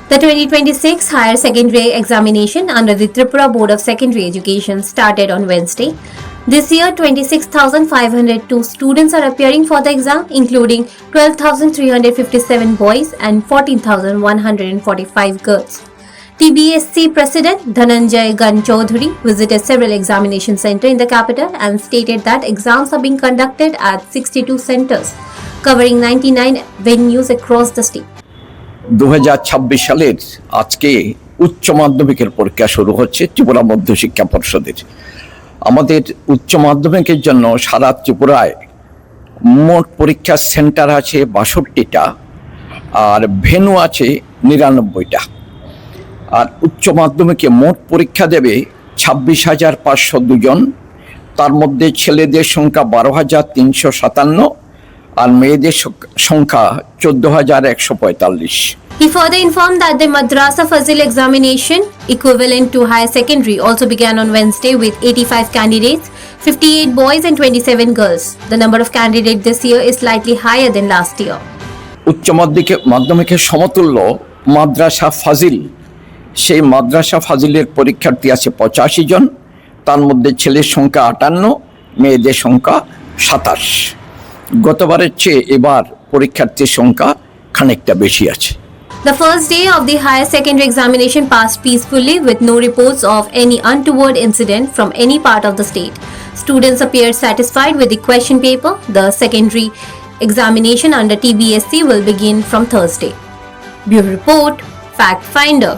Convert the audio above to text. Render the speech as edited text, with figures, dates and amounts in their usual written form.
The 2026 Higher Secondary Examination under the Tripura Board of Secondary Education started on Wednesday. This year, 26,502 students are appearing for the exam, including 12,357 boys and 14,145 girls. TBSC President Dhananjay Gan Chaudhary visited several examination centers in the capital and stated that exams are being conducted at 62 centers, covering 99 venues across the state. 2026 সালের আজকে উচ্চ মাধ্যমিকের পরীক্ষা শুরু হচ্ছে ত্রিপুরা মধ্যশিক্ষা পর্ষদের। আমাদের উচ্চ মাধ্যমিকের জন্য সারা ত্রিপুরায় মোট পরীক্ষার সেন্টার আছে 62টা আর ভেন্যু আছে 99টা। আর উচ্চ মাধ্যমিকে মোট পরীক্ষা দেবে 26,502 জন। তার মধ্যে ছেলেদের সংখ্যা 12,357 আর মেয়েদের সংখ্যা 14,145। He further informed that the Madrasa Fazil examination, equivalent to higher secondary, also began on Wednesday with 85 candidates, 58 boys and 27 girls. The number of candidates this year is slightly higher than last year. উচ্চ মাধ্যমিকের সমতুল্য মাদ্রাসা ফাজিল, সেই মাদ্রাসা ফাজিলের পরীক্ষার্থী আছে 85 জন। তার মধ্যে ছেলের সংখ্যা 58, মেয়েদের সংখ্যা 27। গতবারের চেয়ে এবার পরীক্ষার্থীর সংখ্যা খানিকটা বেশি আছে। The first day of the higher secondary examination passed peacefully with no reports of any untoward incident from any part of the state. Students appeared satisfied with the question paper. The secondary examination under TBSC will begin from Thursday. Bureau Report, Fact Finder.